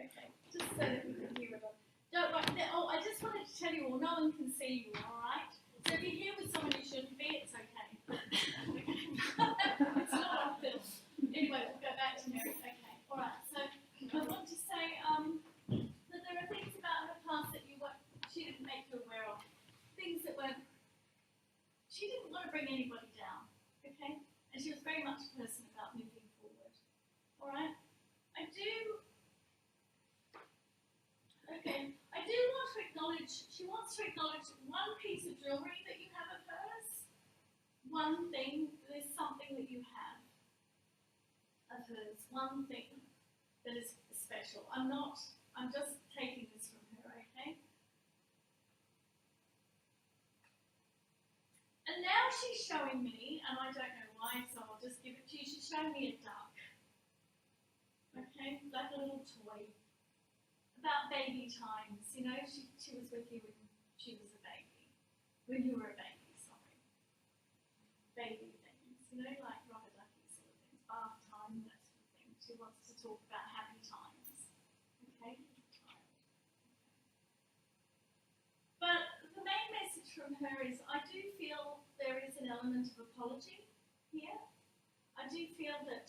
Okay, just so that we can hear it all. Don't worry. Oh, I just wanted to tell you all, no one can see you, all right? So if you're here with someone who shouldn't be, it's okay. It's not on film. Anyway, we'll go back to Mary. Okay, all right. So I want to say that there are things about her past that she didn't make you aware of. Things that she didn't want to bring anybody down, okay? And she was very much a person about moving forward, all right? I do want to acknowledge, she wants to acknowledge one piece of jewellery that you have of hers, one thing, there's something that you have of hers, one thing that is special. I'm just taking this from her, okay? And now she's showing me, and I don't know why, so I'll just give it to you. She's showing me a duck. Okay, like a little toy. About baby times, you know, she was with you when she was a baby. When you were a baby, sorry. Baby things, you know, like rubber ducky sort of things, bath time, that sort of thing. She wants to talk about happy times. Okay? But the main message from her is I do feel there is an element of apology here. I do feel that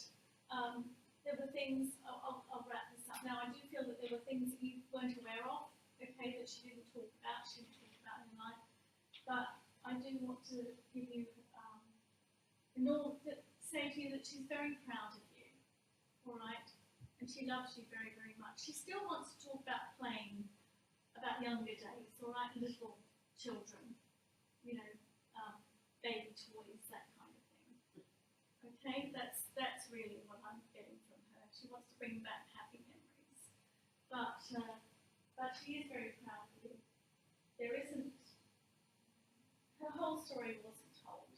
there were things, I'll wrap this up now, I do feel that there were things that you weren't aware of, okay, that she didn't talk about in life, but I do want to give you, say to you that she's very proud of you, all right, and she loves you very, very much. She still wants to talk about playing, about younger days, all right, little children, you know, baby toys, that kind of thing. Okay, that's really what I'm getting from her. She wants to bring back happy memories, but she is very proud of you. There isn't, her whole story wasn't told,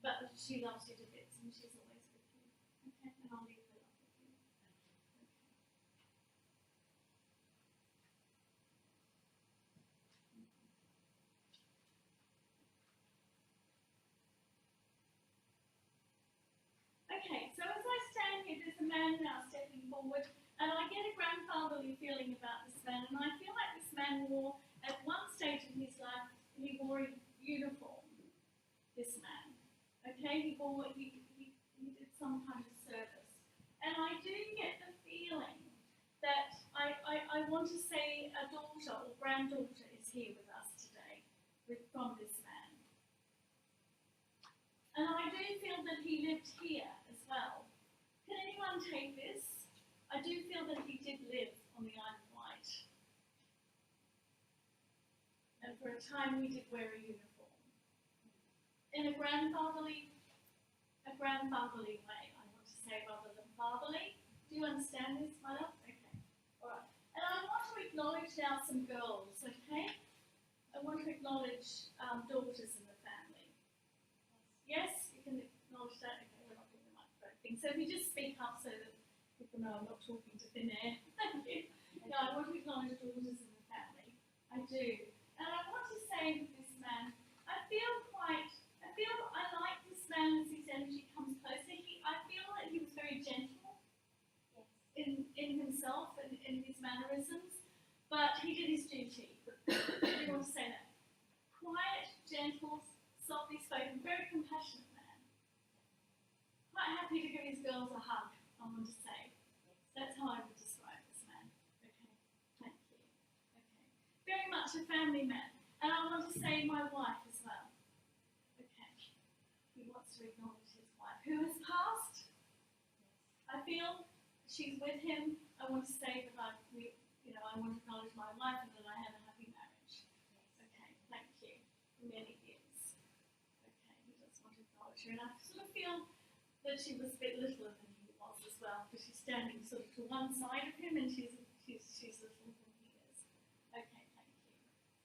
but she loves you to bits and she's always with you. Okay, and I'll leave her love with you. Okay, so as I stand here, there's a man now stepping forward, and I get a grandfatherly feeling about this man, and I feel like this man wore, at one stage in his life, he wore a uniform, this man. Okay, he did some kind of service. And I do get the feeling that I want to say a daughter or granddaughter is here with us today, from this man. And I do feel that he lived here as well. Can anyone take this? I do feel that he did live on the Isle of Wight. And for a time he did wear a uniform. In a grandfatherly way, I want to say, rather than fatherly. Do you understand this, my love? Okay. Alright. And I want to acknowledge now some girls, okay? I want to acknowledge daughters in the family. Yes, you can acknowledge that. Okay, we're not doing the microphone thing. So if you just speak up so that people know I'm not talking to thin air. Thank you. No, I want to acknowledge daughters in the family. I do. And I want to say with this man, I like this man as his energy comes closer. I feel that he was very gentle in himself and in his mannerisms, but he did his duty. I want to say that. Quiet, gentle, softly spoken, very compassionate man. Quite happy to give his girls a hug, I want to say. That's how I would describe this man. Okay, thank you. Okay, very much a family man. And I want to say my wife as well. Okay, he wants to acknowledge his wife, who has passed. I feel she's with him. I want to say that I want to acknowledge my wife and that I had a happy marriage. Okay, thank you. For many years. Okay, he just want to acknowledge her. And I sort of feel that she was a bit littler than he was as well, because she's standing sort of to one side of him and she's little than he is. Okay, thank you.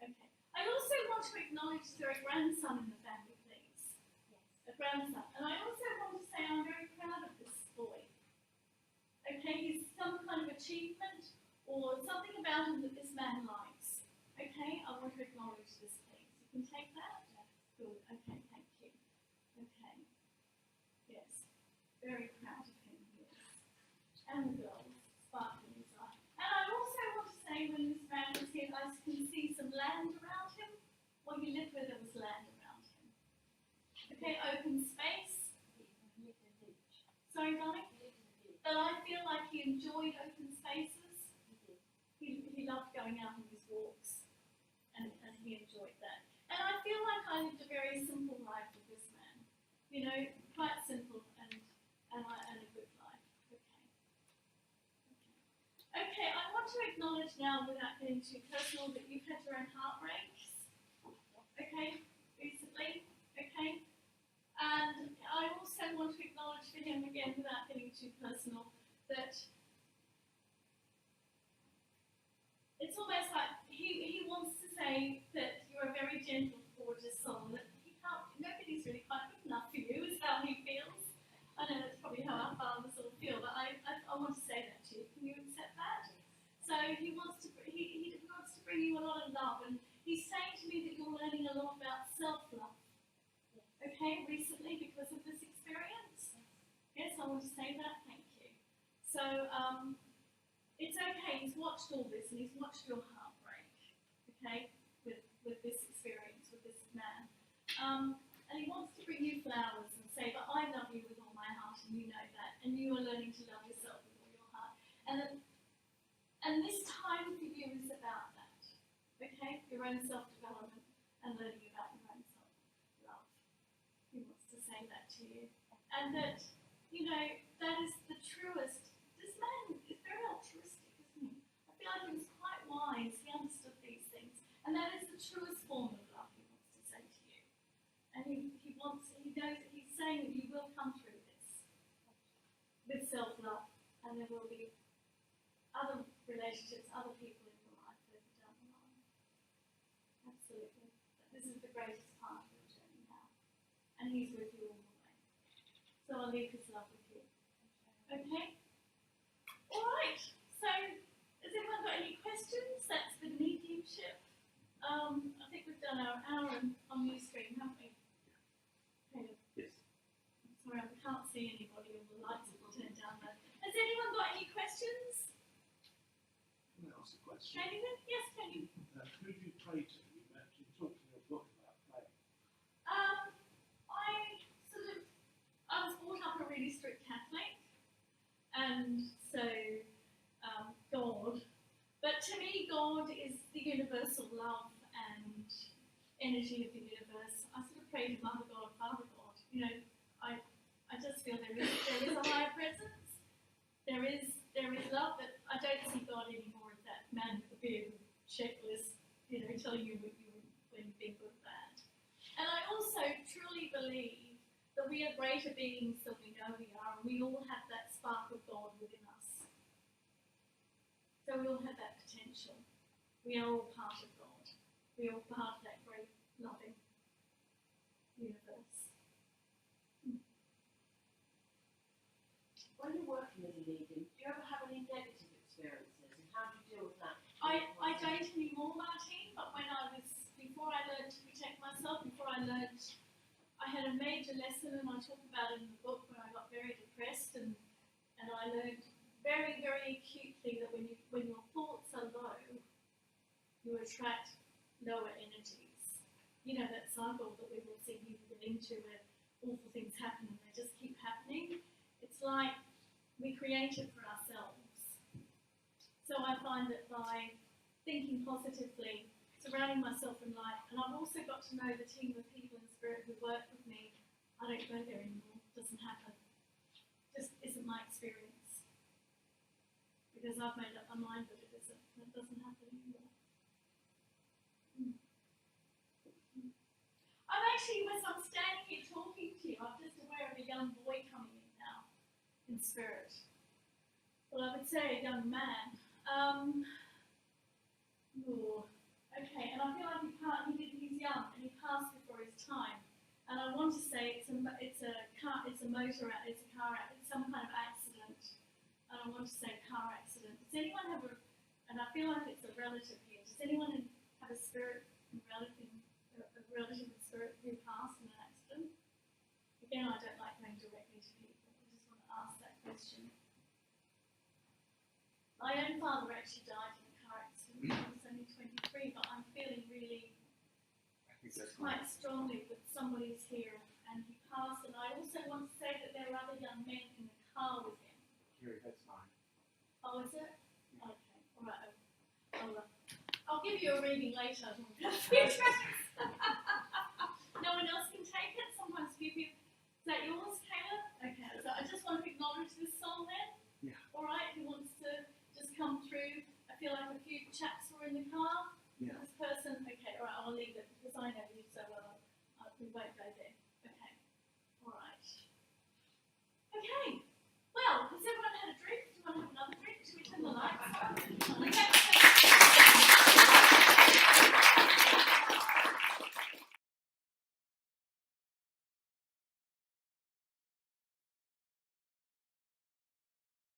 Okay. I also want to acknowledge there a grandson in the family, please. Yes. A grandson. And I also want to say I'm very proud of this boy. Okay, he's some kind of achievement or something about him that this man likes. Okay, I want to acknowledge this, please. You can take that? Yes. Good. Okay, thank you. Okay. Yes. Very proud of him, yes. And the girls, sparkling his eye. And I also want to say when this man was here, I can see some land around him. Well, he lived where there was land around him. Okay, open space. Sorry, darling? But I feel like he enjoyed open spaces. He loved going out on his walks, and he enjoyed that. And I feel like I lived a very simple life with this man. You know, quite simple and a good life. Okay, I want to acknowledge now, without getting too personal, that you've had your own heartbreaks. Okay, recently. Okay. And I also want to acknowledge for him again, without getting too personal, that it's almost like he wants to say that you're a very gentle, gorgeous soul, that nobody's really quite good enough for you, is how he feels. I know that's probably how our fathers all feel, but I want to say that to you. Can you accept that? So he wants to bring you a lot of love, and he's saying to me that you're learning a lot about self-love. Okay, recently because of this experience. Yes, I want to say that. Thank you. So it's okay. He's watched all this, and he's watched your heartbreak. Okay, with this experience with this man. And he wants to bring you flowers and say, but I love you with all my heart, and you know that, and you are learning to love yourself with all your heart. And this time for you is about that, okay? Your own self-development and learning about your own self-love. He wants to say that to you. And that, you know, that is the truest. This man is very altruistic, isn't he? I feel like he was quite wise. He understood these things. And that is the truest form of love he wants to say to you. And he knows that he's saying that you will come through this with self-love, and there will be other relationships, other people in your life further down the line. Absolutely. But this is the greatest part of your journey now. And he's with you all the way. So I'll leave his love with you. Okay? Alright. So, has anyone got any questions? That's the mediumship. I think we've done our hour on Ustream, haven't we? Okay. Yes. Sorry, I can't see anybody, all the lights have turned down there. Has anyone got any questions? Can I ask a question? Anything? Yes, Tony. Who do you pray to? You actually talk in your book about praying. I was brought up a really strict Catholic, and so God. But to me, God is the universal love and energy of the universe. I sort of pray to Mother God, Father God. You know, I just feel there is a higher presence. There is love, but I don't see God anymore as that man with the beard and checklist, you know, telling you when you've been good or bad. And I also truly believe that we are greater beings than we know we are, and we all have that spark of God within us. So we all have that potential. We are all part of God. We are all part of that great, loving universe. When you're working as a medium, do you ever have any negative experiences, and how do you deal with that? I don't anymore, Martine, but before I learned to protect myself, I had a major lesson, and I talk about it in the book, when I got very depressed, and I learned very, very acutely that when your thoughts are low, you attract lower energies. You know that cycle that we've all seen people get into where awful things happen and they just keep happening. It's like we create it for ourselves. So I find that by thinking positively, surrounding myself in light, and I've also got to know the team of people in spirit who work with me. I don't go there anymore. It doesn't happen. Just isn't my experience. Because I've made up my mind that it isn't. It doesn't happen anymore. I'm actually, as I'm standing here talking to you, I'm just aware of a young boy coming in now, in spirit. Well, I would say a young man. Okay, and I feel like he's young and he passed before his time. And I want to say it's some kind of accident. And I want to say car accident. Does anyone have and I feel like it's a relative here. Does anyone have a relative in spirit who passed in an accident? Again, I don't like going directly to people. I just want to ask that question. My own father actually died in a car accident. He was only 23, but I'm feeling really quite strongly that somebody's here and he passed. And I also want to say that there are other young men in the car with him. Kerry, that's fine. Oh, is it? Okay, all right. I'll give you a reading later. No one else can take it? Sometimes few people. Is that yours, Caleb? Okay, so I just want to acknowledge this soul then. Yeah. All right, who wants to just come through? I feel like a few chaps were in the car. Yeah. This person, okay, all right, I'll leave it because I know you so well. We won't go there. Okay, all right. Okay.